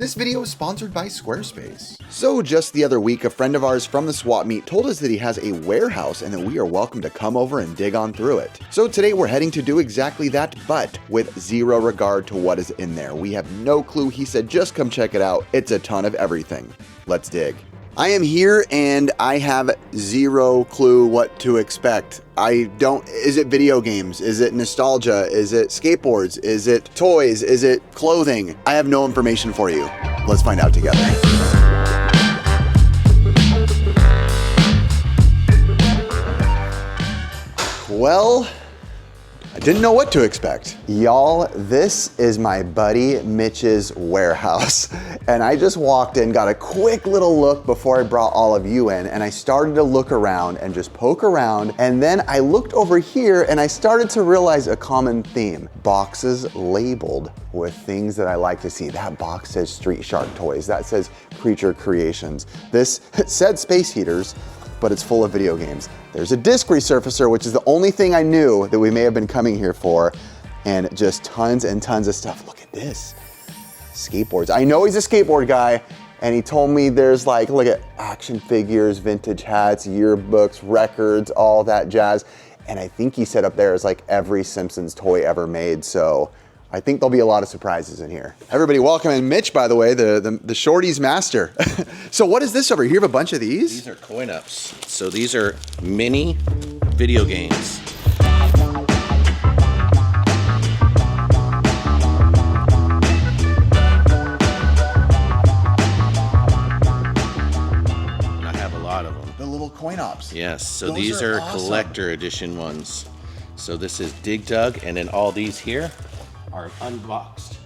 This video is sponsored by Squarespace. So just the other week, a friend of ours from the swap meet told us that he has a warehouse and that we are welcome to come over and dig on through it. So today we're heading to do exactly that, but with zero regard to what is in there. We have no clue. He said, just come check it out. It's a ton of everything. Let's dig. I am here and I have zero clue what to expect. Is it video games? Is it nostalgia? Is it skateboards? Is it toys? Is it clothing? I have no information for you. Let's find out together. Well, I didn't know what to expect. Y'all, this is my buddy Mitch's warehouse. And I just walked in, got a quick little look before I brought all of you in, and I started to look around and just poke around. And then I looked over here and I started to realize a common theme. Boxes labeled with things that I like to see. That box says Street Shark Toys. That says Creature Creations. This said Space Heaters, but it's full of video games. There's a disc resurfacer, which is the only thing I knew that we may have been coming here for, and just tons and tons of stuff. Look at this, skateboards. I know he's a skateboard guy, and he told me there's like, look at action figures, vintage hats, yearbooks, records, all that jazz. And I think he said up there is like every Simpsons toy ever made, so I think there'll be a lot of surprises in here. Everybody welcome, and Mitch, by the way, the shorties master. So what is this over here? You have a bunch of these? These are coin ups. So these are mini video games. And I have a lot of them. The little coin ops. Yes, so Those these are are awesome. collector edition ones. So this is Dig Dug, and then all these here are unboxed.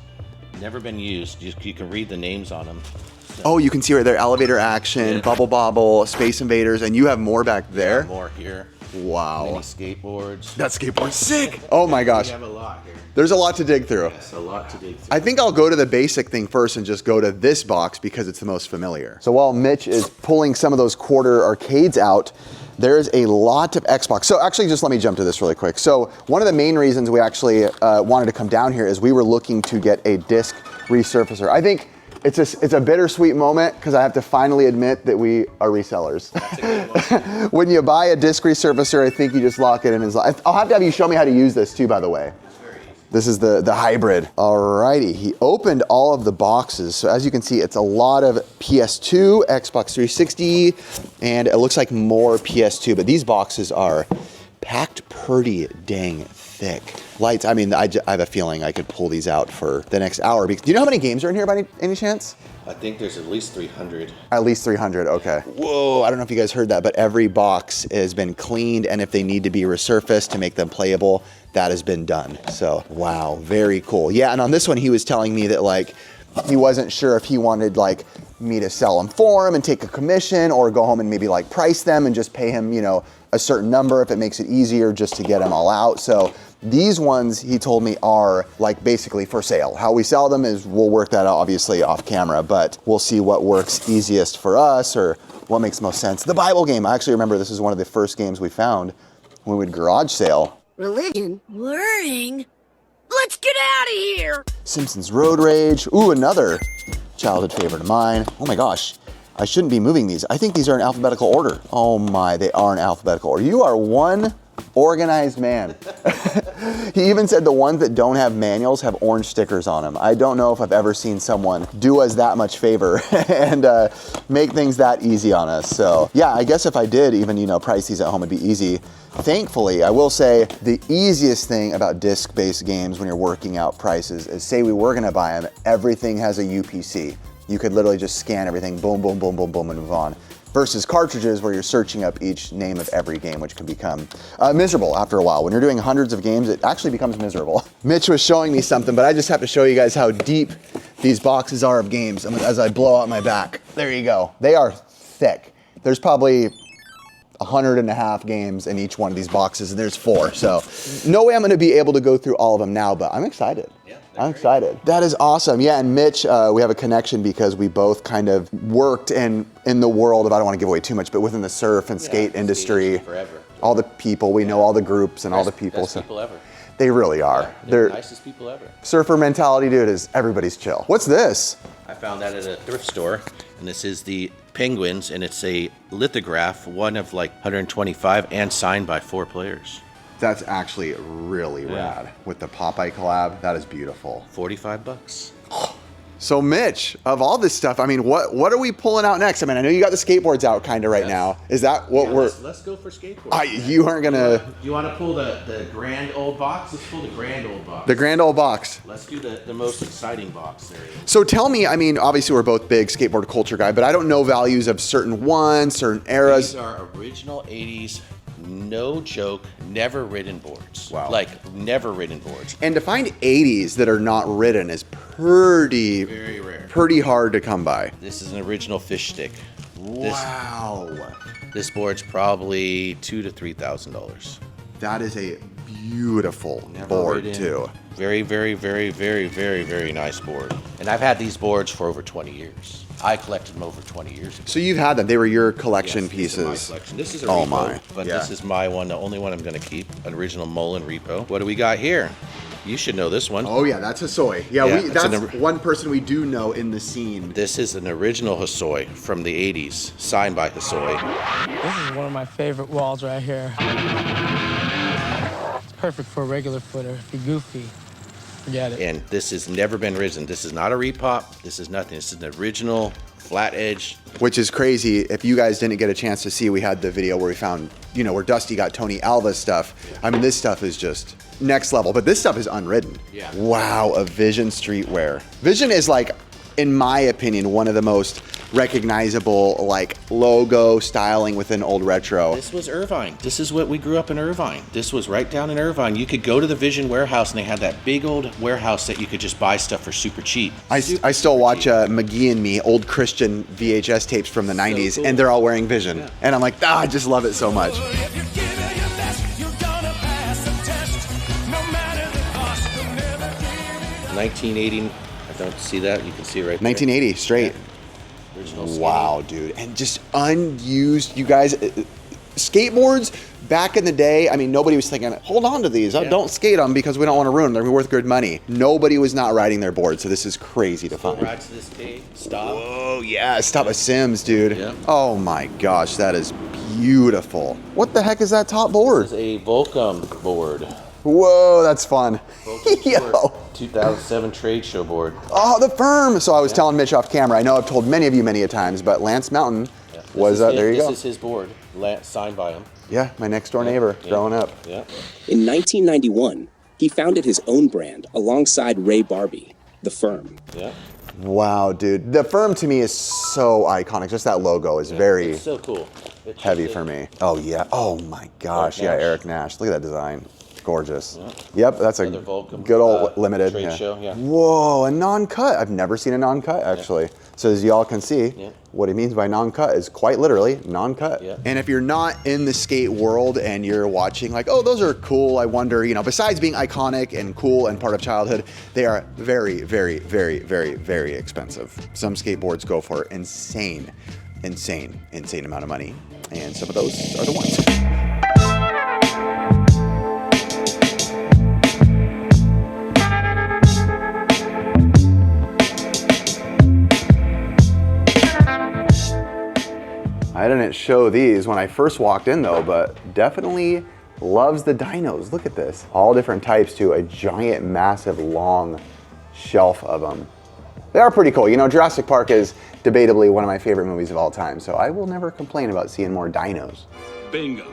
Never been used. You can read the names on them. So, Oh, you can see right there, Elevator Action, Yeah. Bubble Bobble, Space Invaders, and you have more back there? more here. Wow. Mini skateboards. That skateboard's sick. Oh my gosh. We have a lot here. There's a lot to dig through. Yes, a lot to dig through. I think I'll go to the basic thing first and just go to this box because it's the most familiar. So while Mitch is pulling some of those quarter arcades out, there's a lot of Xbox. So actually, just let me jump to this really quick. So one of the main reasons we actually wanted to come down here is we were looking to get a disc resurfacer. I think it's a bittersweet moment because I have to finally admit that we are resellers. That's a good one. When you buy a disc resurfacer, I think you just lock it in his life. I'll have to have you show me how to use this too, by the way. This is the hybrid. Alrighty, he opened all of the boxes. So as you can see, it's a lot of PS2, Xbox 360, and it looks like more PS2, but these boxes are packed pretty dang thick. Lights, I mean, I have a feeling I could pull these out for the next hour. Do you know how many games are in here by any chance? I think there's at least 300. At least 300, okay. Whoa, I don't know if you guys heard that, but every box has been cleaned, and if they need to be resurfaced to make them playable, that has been done. So, wow, very cool. Yeah, and on this one, he was telling me that like, he wasn't sure if he wanted like me to sell them for him and take a commission, or go home and maybe like price them and just pay him, you know, a certain number if it makes it easier just to get them all out. So these ones, he told me, are like basically for sale. How we sell them is we'll work that out obviously off camera, but we'll see what works easiest for us or what makes most sense. The Bible game, I actually remember this is one of the first games we found when we would garage sale. Religion? Learning? Let's get out of here! Simpsons Road Rage. Ooh, another childhood favorite of mine. Oh my gosh, I shouldn't be moving these. I think these are in alphabetical order. Oh my, they are in alphabetical order. You are one organized man. He even said the ones that don't have manuals have orange stickers on them. I don't know if I've ever seen someone do us that much favor and make things that easy on us. So yeah, I guess if I did even, you know, price these at home, it'd be easy. Thankfully, I will say the easiest thing about disc-based games when you're working out prices is, say we were gonna buy them, everything has a UPC. You could literally just scan everything, boom, boom, boom, boom, boom, and move on. Versus cartridges where you're searching up each name of every game, which can become miserable after a while. When you're doing hundreds of games, it actually becomes miserable. Mitch was showing me something, but I just have to show you guys how deep these boxes are of games as I blow out my back. There you go. They are thick. There's probably 150 games in each one of these boxes, and there's 4. So no way I'm gonna be able to go through all of them now, but I'm excited. Yeah, I'm excited. That is awesome. Yeah, and Mitch, we have a connection because we both kind of worked in the world of, I don't want to give away too much, but within the surf and skate industry. Forever. All the people, we know all the groups and all the people. Best people ever. They really are. They're the nicest people ever. Surfer mentality, dude, is everybody's chill. What's this? I found that at a thrift store, and this is the Penguins, and it's a lithograph, one of like 125, and signed by 4 players. That's actually really rad. With the Popeye collab, that is beautiful. $45. So Mitch, of all this stuff, I mean, what are we pulling out next? I mean, I know you got the skateboards out kind of right now. Is that what we're... Let's go for skateboards. You aren't gonna... You want to pull the grand old box? Let's pull the grand old box. The grand old box. Let's do the most exciting box there is. So tell me, I mean, obviously we're both big skateboard culture guy, but I don't know values of certain ones, certain eras. These are original 80s, no joke, never ridden boards. Wow. Like, never ridden boards. And to find 80s that are not ridden is pretty... Very rare. Pretty hard to come by. This is an original fish stick. Wow. This board's probably $2,000 to $3,000. That is a beautiful Never board ridden. too. Very, very, very, very, very, very nice board. And I've had these boards for over 20 years. I collected them over 20 years ago. So you've had them. They were your collection Yes, pieces. This is my collection. This is a Oh repo, my. but Yeah. this is my one, the only one I'm going to keep. An original Mullen repo. What do we got here? You should know this one. Oh yeah, that's Hosoi. Yeah, Yeah, that's one person we do know in the scene. This is an original Hosoi from the 80s, signed by Hosoi. This is one of my favorite walls right here. It's perfect for a regular footer. If you're goofy, forget it. And this has never been risen. This is not a repop. This is nothing. This is an original flat edge. Which is crazy. If you guys didn't get a chance to see, we had the video where we found, you know, where Dusty got Tony Alva's stuff. I mean, this stuff is just next level, but this stuff is unridden. Yeah. Wow, a Vision streetwear. Vision is like, in my opinion, one of the most recognizable like logo styling within old retro. This was Irvine. This is what we grew up in Irvine. This was right down in Irvine. You could go to the Vision warehouse and they had that big old warehouse that you could just buy stuff for super cheap. I still watch McGee and Me, old Christian VHS tapes from the 90s, cool. and they're all wearing Vision. Yeah. And I'm like, I just love it so much. 1980. I don't see that. You can see it right there. 1980, straight. Yeah. Original skating. Wow, dude. And just unused, you guys, skateboards back in the day, I mean, nobody was thinking, hold on to these. Yeah. Don't skate them because we don't want to ruin them. They're worth good money. Nobody was not riding their board, so this is crazy to find. Ride to this day. Stop. Oh, yeah. Stop a Sims, dude. Yeah. Oh, my gosh. That is beautiful. What the heck is that top board? This is a Volcom board. Whoa, that's fun. Volcom Yo. board. 2007 trade show board. Oh, the firm. So I was telling Mitch off camera. I know I've told many of you many a times, but Lance Mountain was there. You go. This is his board, signed by him. Yeah, my next door neighbor growing up. Yeah. In 1991, he founded his own brand alongside Ray Barbie, The Firm. Yeah. Wow, dude. The firm to me is so iconic. Just that logo is very It's so cool. It's heavy just- for me. Oh, yeah. Oh, my gosh. Eric Nash. Yeah, Eric Nash. Look at that design. Gorgeous. Yep, that's a Another Volcom, good old limited. trade show, yeah. Whoa, a non-cut. I've never seen a non-cut, actually. So as y'all can see, what he means by non-cut is quite literally non-cut. Yeah. And if you're not in the skate world and you're watching like, oh, those are cool, I wonder, you know, besides being iconic and cool and part of childhood, they are very, very, very, very, very expensive. Some skateboards go for insane amount of money. And some of those are the ones. I didn't show these when I first walked in though, but definitely loves the dinos. Look at this. All different types too, a giant, massive, long shelf of them. They are pretty cool. You know, Jurassic Park is debatably one of my favorite movies of all time, so I will never complain about seeing more dinos. Bingo.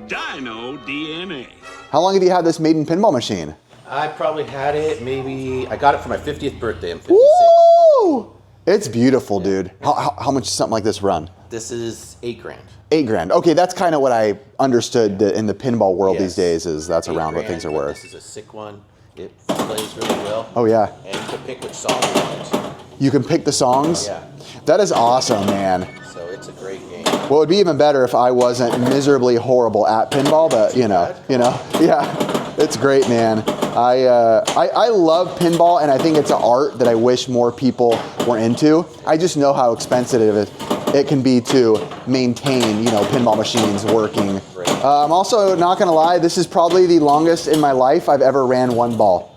Dino DNA. How long have you had this Maiden pinball machine? I probably had it maybe, I got it for my 50th birthday. I'm 56. Woo! It's beautiful, dude. How much does something like this run? This is $8,000. $8,000. Okay, that's kind of what I understood that in the pinball world these Yes. days is that's around what $8,000, things are but worth. This is a sick one. It plays really well. Oh yeah. And you can pick which song you want. You can pick the songs? Yeah. That is awesome, man. So it's a great game. Well, it'd be even better if I wasn't miserably horrible at pinball, but yeah, it's great, man. I love pinball, and I think it's an art that I wish more people were into. I just know how expensive it can be to maintain, you know, pinball machines working I'm also not gonna lie, this is probably the longest in my life I've ever ran one ball.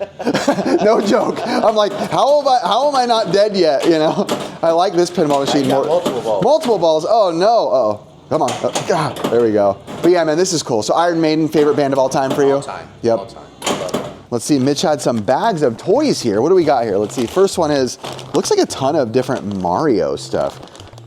No joke. I'm like, how am I not dead yet, you know? I like this pinball machine more. Multiple balls. Multiple balls, oh no, oh. Come on, God, there we go. But yeah, man, this is cool. So Iron Maiden, favorite band of all time for you? All time. Yep. All time. Let's see, Mitch had some bags of toys here. What do we got here? Let's see, first one is, looks like a ton of different Mario stuff.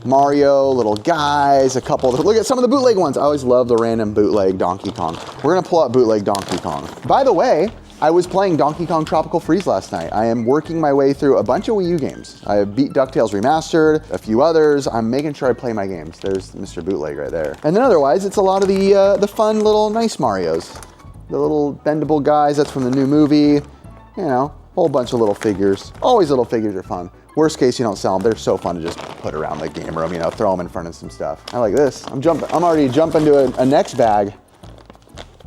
Mario, little guys, a couple, look at some of the bootleg ones. I always love the random bootleg Donkey Kong. We're gonna pull out bootleg Donkey Kong. By the way, I was playing Donkey Kong Tropical Freeze last night. I am working my way through a bunch of Wii U games. I have beat DuckTales Remastered, a few others. I'm making sure I play my games. There's Mr. Bootleg right there. And then otherwise, it's a lot of the fun little nice Marios. The little bendable guys, that's from the new movie. You know, whole bunch of little figures. Always little figures are fun. Worst case, you don't sell them. They're so fun to just put around the game room, you know, throw them in front of some stuff. I like this. I'm already jumping to a next bag.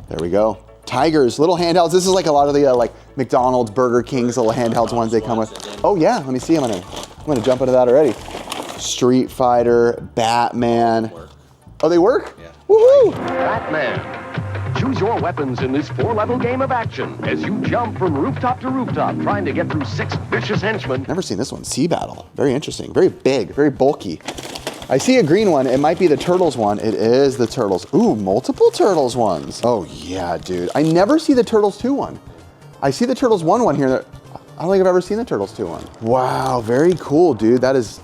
There we go. Tigers, little handhelds. This is like a lot of the like McDonald's, Burger King's little handhelds ones they come with. Oh yeah, let me see. I'm gonna jump into that already. Street Fighter, Batman. Oh, they work? Yeah. Woohoo! Batman. Choose your weapons in this 4-level game of action as you jump from rooftop to rooftop, trying to get through 6 vicious henchmen. Never seen this one. Sea Battle. Very interesting. Very big. Very bulky. I see a green one. It might be the Turtles one. It is the Turtles. Ooh, multiple Turtles ones. Oh yeah, dude. I never see the Turtles 2 one. I see the Turtles 1 one here. I don't think I've ever seen the Turtles 2 one. Wow, very cool, dude. That is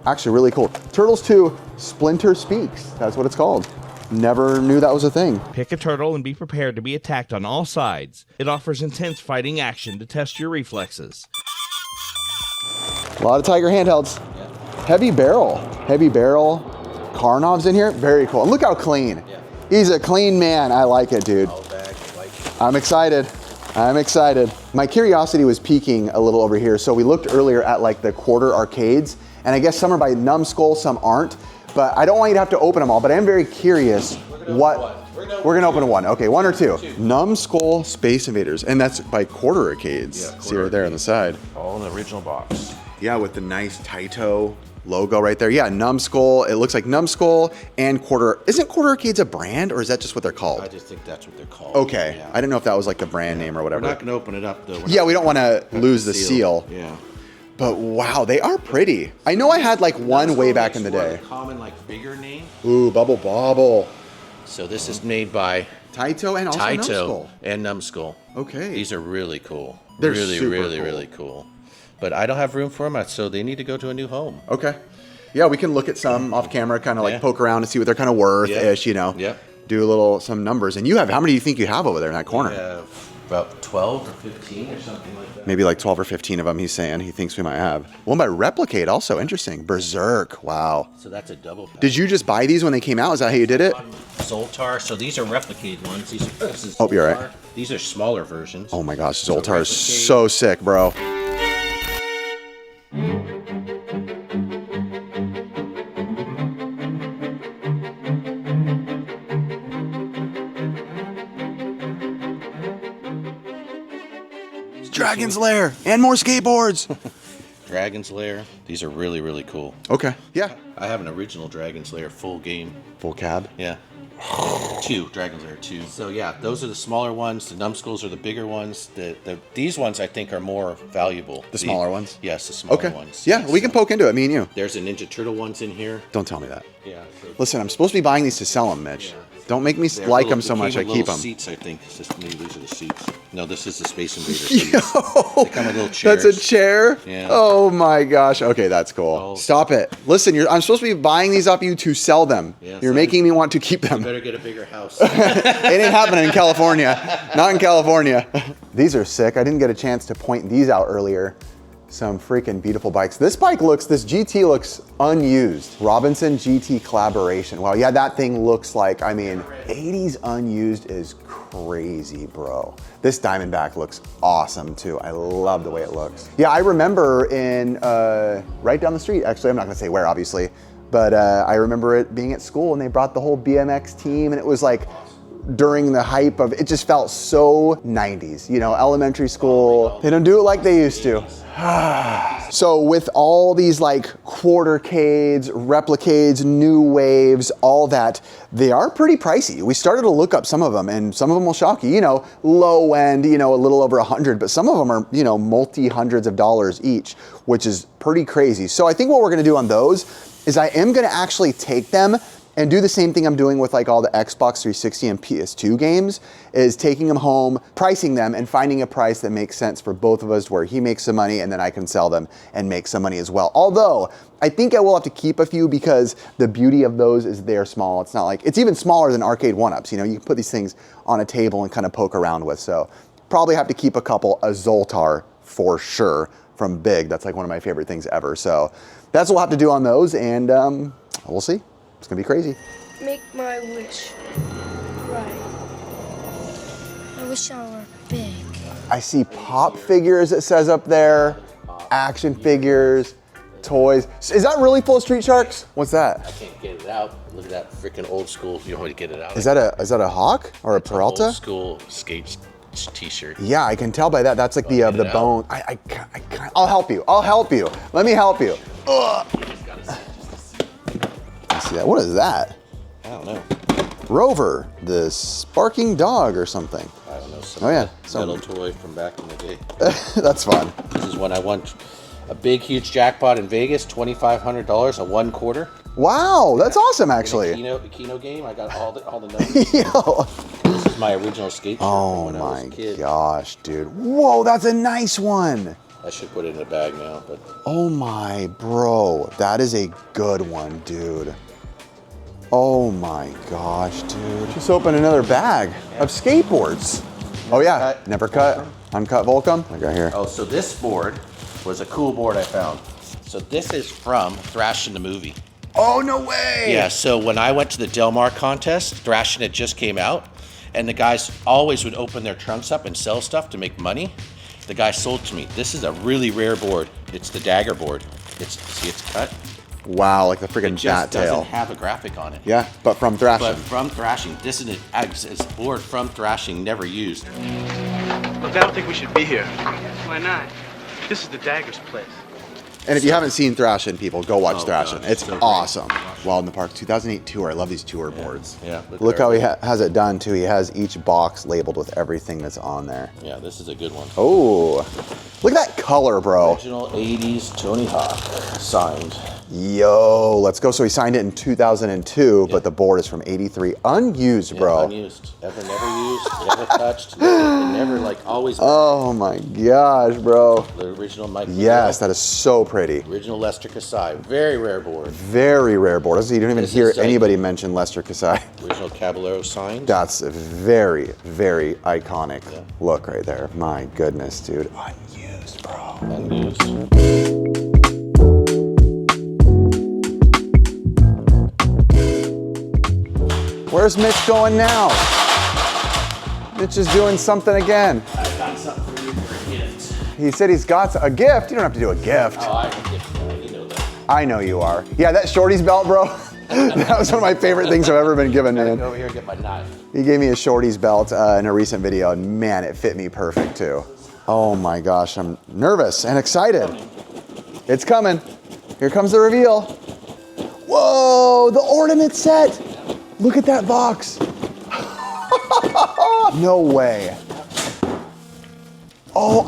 actually really cool. Turtles 2, Splinter Speaks. That's what it's called. Never knew that was a thing. Pick a turtle and be prepared to be attacked on all sides. It offers intense fighting action to test your reflexes. A lot of Tiger handhelds. Heavy barrel. Karnov's in here. Very cool. And look how clean. Yeah. He's a clean man. I like it, dude. All bag, I'm excited. My curiosity was peaking a little over here. So we looked earlier at like the quarter arcades, and I guess some are by Numbskull, some aren't. But I don't want you to have to open them all, but I am very curious we're gonna open one. Okay, 1 or 2. Numbskull Space Invaders, and that's by quarter arcades. Yeah, See right there on the side. All in the original box. Yeah, with the nice Taito logo right there. Yeah, Numbskull. It looks like Numbskull and quarter. Isn't Quarter Arcades a brand, or is that just what they're called? I just think that's what they're called. Okay, Yeah. I didn't know if that was like the brand name or whatever. We're not gonna open it up though. Yeah, we don't want to lose the seal. Yeah. But wow, they are pretty. I know I had like one way back in the day. Common, like bigger name. Ooh, Bubble Bobble. So this is made by Taito and also Taito Numbskull. and Numbskull. Okay. These are really cool. They're really, super really, cool. really cool. But I don't have room for them, so they need to go to a new home. Okay. Yeah, we can look at some off camera, kind of like Yeah. poke around and see what they're kind of worth-ish, you know. Yep. Do some numbers. And you have, how many do you think you have over there in that corner? We have about 12 or 15 or something like that. Maybe like 12 or 15 of them, he's saying. He thinks we might have. One by Replicate, also interesting. Berserk, wow. So that's a double pack. Did you just buy these when they came out? Is that how you did it? Zoltar. So these are replicated ones. This is Hope you're Zoltar. right. These are smaller versions. Oh my gosh, So Zoltar is Replicate. so sick, bro. Dragon's Lair and more skateboards. Dragon's Lair. These are really, really cool. Okay, yeah. I have an original Dragon's Lair full game. Full cab. Yeah. 2, Dragon's Lair 2. So yeah, those are the smaller ones. The Numbskulls are the bigger ones. These ones I think are more valuable. The smaller ones? Yes, the smaller Okay. ones. Yeah, we can poke into it, me and you. There's a Ninja Turtle ones in here. Don't tell me that. Yeah. So Listen, I'm supposed to be buying these to sell them, Mitch. Yeah. Don't make me they're like little- them so they much. came I with keep little them. Seats, I think. It's just, maybe these are the seats. No, this is the Space Invaders. Yo, They come with little that's a chairs. chair. Yeah. Oh my gosh. Okay, that's cool. Oh. Stop it. Listen, I'm supposed to be buying these off you to sell them. Yeah, You're so- making me want to keep them. Better get a bigger house. It ain't happening in California. Not in California. These are sick. I didn't get a chance to point these out earlier. Some freaking beautiful bikes. This GT looks unused. Robinson GT collaboration. Wow, yeah, that thing looks like, I mean, 80s unused is crazy, bro. This Diamondback looks awesome too. I love the way it looks. Yeah, I remember in, right down the street, actually, I'm not gonna say where, obviously, but I remember it being at school and they brought the whole BMX team and it was like during the hype of, it just felt so 90s, you know, elementary school. They don't do it like they used to. So with all these like quartercades, replicades, new waves, all that, they are pretty pricey. We started to look up some of them, and some of them will shock you. You know, low end, you know, a little over 100, but some of them are, you know, multi-hundreds of dollars each, which is pretty crazy. So I think what we're gonna do on those is I am gonna actually take them and do the same thing I'm doing with like all the Xbox 360 and PS2 games, is taking them home, pricing them, and finding a price that makes sense for both of us where he makes some money and then I can sell them and make some money as well. Although, I think I will have to keep a few because the beauty of those is they're small. It's not like, it's even smaller than arcade one-ups. You know, you can put these things on a table and kind of poke around with. So probably have to keep a couple. A Zoltar for sure from Big. That's like one of my favorite things ever. So that's what we'll have to do on those, and we'll see. It's gonna be crazy. Make my wish right. I wish I were big. I see pop figures, it says up there, action figures, toys. Is that really full of Street Sharks? What's that? I can't get it out. Look at that freaking old school. You want to get it out? Is that a Hawk or a Peralta? Old school skates t-shirt. Yeah, I can tell by that. That's like the bone. I'll help you. I'll help you. Let me help you. Ugh. See that? What is that? I don't know. Rover, the sparking dog or something. I don't know. Oh yeah, little toy from back in the day. That's fun. This is when I won a big, huge jackpot in Vegas, $2,500, a 1 quarter. Wow, that's awesome, actually. In a Keno game, I got all the numbers. Yo. This is my original skate shirt from when I was a kid. Oh my gosh, dude. Whoa, that's a nice one. I should put it in a bag now, but. Oh my, bro. That is a good one, dude. Oh my gosh, dude. Just opened another bag of skateboards. Oh yeah, never cut. Uncut Volcom. I got here. Oh, so this board was a cool board I found. So this is from Thrashing the movie. Oh, no way. Yeah, so when I went to the Del Mar contest, Thrashing it just came out, and the guys always would open their trunks up and sell stuff to make money. The guy sold to me. This is a really rare board. It's the Dagger board. See, it's cut. Wow, like the friggin' It just bat tail. doesn't have a graphic on it. Yeah, but from Thrashing. But from Thrashing. This is a board from Thrashing, never used. Look, I don't think we should be here. Why not? This is the Dagger's place. And if you haven't seen Thrashing, people, go watch Thrashing. God, it's so awesome. Wild in the Park 2008 tour. I love these tour boards. Yeah. Look how he has it done, too. He has each box labeled with everything that's on there. Yeah, this is a good one. Oh, look at that color, bro. Original 80s Tony Hawk signed. Yo, let's go. So he signed it in 2002, but the board is from 83. Unused, bro. Unused. Never used, never touched, never like always. Oh my gosh, bro. The original Mike. Yes, that is so pretty. Original Lester Kasai. Very rare board. Very rare board. You don't even hear anybody mention Lester Kasai. Original Caballero signed. That's very, very iconic look right there. My goodness, dude. Unused, bro. Unused. Where's Mitch going now? Mitch is doing something again. I got something for you for a gift. He said he's got a gift. You don't have to do a gift. Oh, I can gift that. You know that. I know you are. Yeah, that Shorty's belt, bro. That was one of my favorite things I've ever been given, man. Go over here and get my knife. He gave me a Shorty's belt in a recent video, and man, it fit me perfect too. Oh my gosh, I'm nervous and excited. It's coming. Here comes the reveal. Whoa, the ornament set. Look at that box. No way. Oh,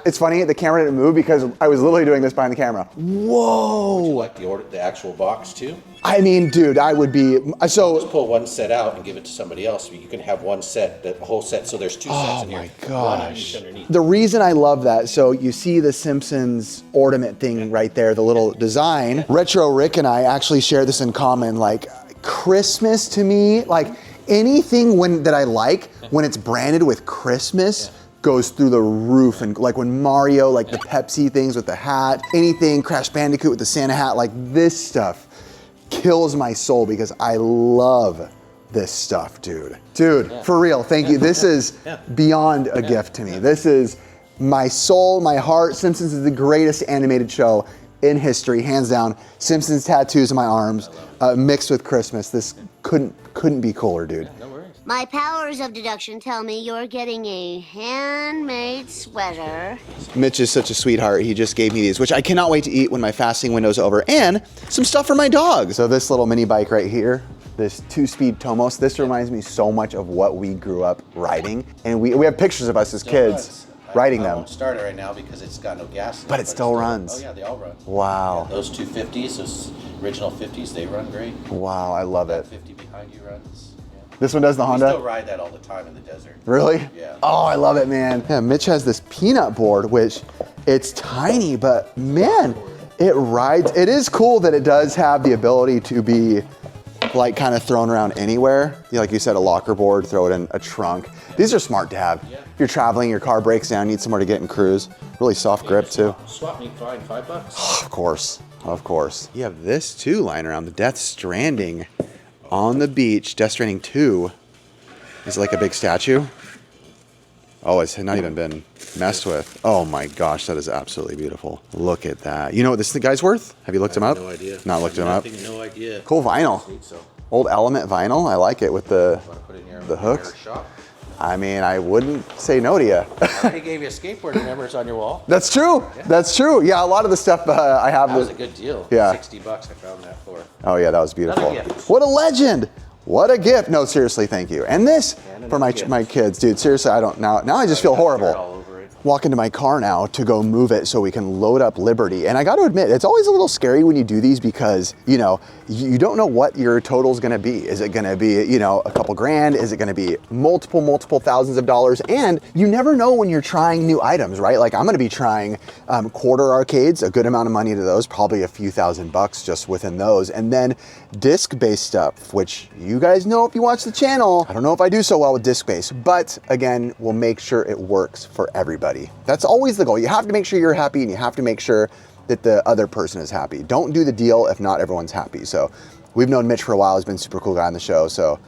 it's funny, the camera didn't move because I was literally doing this behind the camera. Whoa. Would you like the actual box too? I mean, dude, I would be, so. Just pull one set out and give it to somebody else. You can have one set, the whole set, so there's two sets in here. Oh my gosh. One underneath. The reason I love that, so you see the Simpsons ornament thing right there, the little design. Retro Rick and I actually share this in common, like Christmas to me, like anything that I like, when it's branded with Christmas, goes through the roof. And like when Mario, like the Pepsi things with the hat, anything, Crash Bandicoot with the Santa hat, like this stuff kills my soul because I love this stuff, dude. Dude, for real, thank you. This is beyond a gift to me. This is my soul, my heart. Simpsons is the greatest animated show in history, hands down. Simpsons tattoos on my arms, mixed with Christmas. This couldn't be cooler, dude. No worries. My powers of deduction tell me you're getting a handmade sweater. Mitch is such a sweetheart. He just gave me these, which I cannot wait to eat when my fasting window's over, and some stuff for my dog. So this little mini bike right here, this 2-speed Tomos, this reminds me so much of what we grew up riding. And we have pictures of us as kids riding them. I won't start it right now because it's got no gas in it, But it still runs. Oh yeah, they all run. Wow. Yeah, those 250s, those original 50s, they run great. Wow, I love it. 50 behind you runs. This one does the Honda? We still ride that all the time in the desert. Really? Yeah. Oh, I love it, man. Yeah, Mitch has this peanut board, which it's tiny, but man, it rides. It is cool that it does have the ability to be like kind of thrown around anywhere. Like you said, a locker board, throw it in a trunk. These are smart to have. Yeah. If you're traveling, your car breaks down, need somewhere to get and cruise. Really soft grip too. Swap me fine, $5. Of course, of course. You have this too lying around, the Death Stranding. On the beach, Death Stranding 2 is like a big statue. Oh, it's not even been messed with. Oh my gosh, that is absolutely beautiful. Look at that. You know what this guy's worth? Have you looked him up? No idea. Not looked him up? No idea. Cool vinyl. Old Element vinyl. I like it with the hooks. I mean, I wouldn't say no to you. I already gave you a skateboard, remember? It's on your wall. That's true. Yeah. That's true. Yeah, a lot of the stuff I have. That was a good deal. Yeah. $60 I found that for. Oh yeah, that was beautiful. Another gift. What a legend. What a gift. No, seriously, thank you. And this for my kids. Dude, seriously, I don't, now I just feel horrible. Walk into my car now to go move it so we can load up Liberty. And I got to admit, it's always a little scary when you do these because, you know, you don't know what your total's going to be. Is it going to be, you know, a couple grand? Is it going to be multiple thousands of dollars? And you never know when you're trying new items, right? Like I'm going to be trying quarter arcades, a good amount of money to those, probably a few $1,000 just within those. And then disc-based stuff, which you guys know if you watch the channel. I don't know if I do so well with disc-based, but again, we'll make sure it works for everybody. That's always the goal. You have to make sure you're happy and you have to make sure that the other person is happy. Don't do the deal if not everyone's happy. So we've known Mitch for a while. He's been a super cool guy on the show. So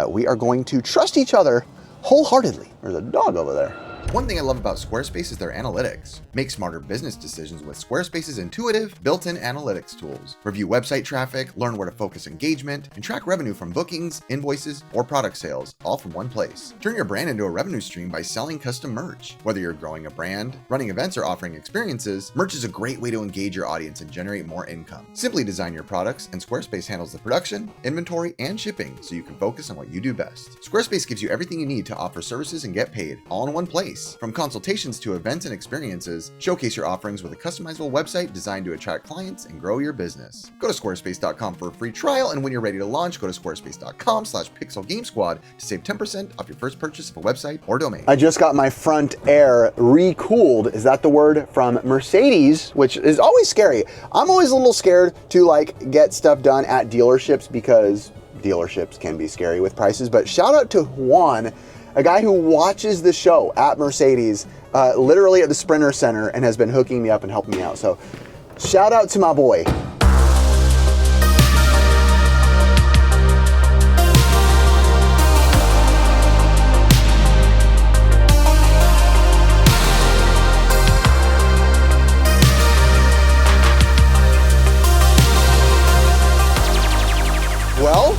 we are going to trust each other wholeheartedly. There's a dog over there. One thing I love about Squarespace is their analytics. Make smarter business decisions with Squarespace's intuitive, built-in analytics tools. Review website traffic, learn where to focus engagement, and track revenue from bookings, invoices, or product sales, all from one place. Turn your brand into a revenue stream by selling custom merch. Whether you're growing a brand, running events, or offering experiences, merch is a great way to engage your audience and generate more income. Simply design your products, and Squarespace handles the production, inventory, and shipping so you can focus on what you do best. Squarespace gives you everything you need to offer services and get paid, all in one place. From consultations to events and experiences, showcase your offerings with a customizable website designed to attract clients and grow your business. Go to squarespace.com for a free trial, and when you're ready to launch, go to squarespace.com/pixelgamesquad to save 10% off your first purchase of a website or domain. I just got my front air recooled. Is that the word? From Mercedes, which is always scary. I'm always a little scared to like get stuff done at dealerships because dealerships can be scary with prices, but shout out to Juan, a guy who watches the show at Mercedes, literally at the Sprinter Center, and has been hooking me up and helping me out. So shout out to my boy. Well,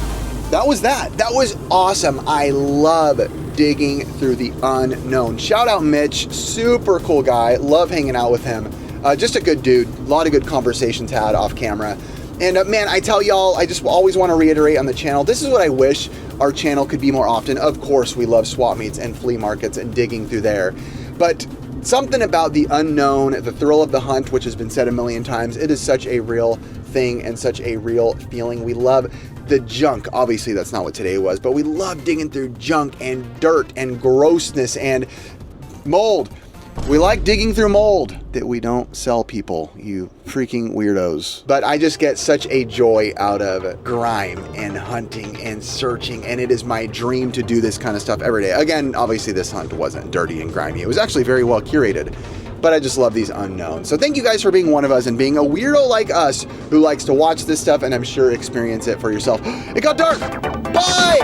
that was that. That was awesome. I love digging through the unknown. Shout out Mitch, super cool guy. Love hanging out with him. Just a good dude. A lot of good conversations had off camera. And man, I tell y'all, I just always want to reiterate on the channel, this is what I wish our channel could be more often. Of course, we love swap meets and flea markets and digging through there. But something about the unknown, the thrill of the hunt, which has been said a million times, it is such a real thing and such a real feeling. We love the junk. Obviously, that's not what today was, but we love digging through junk and dirt and grossness and mold. We like digging through mold that we don't sell people, you freaking weirdos. But I just get such a joy out of grime and hunting and searching, and it is my dream to do this kind of stuff every day. Again, obviously this hunt wasn't dirty and grimy. It was actually very well curated, but I just love these unknowns. So thank you guys for being one of us and being a weirdo like us who likes to watch this stuff and I'm sure experience it for yourself. It got dark. Bye!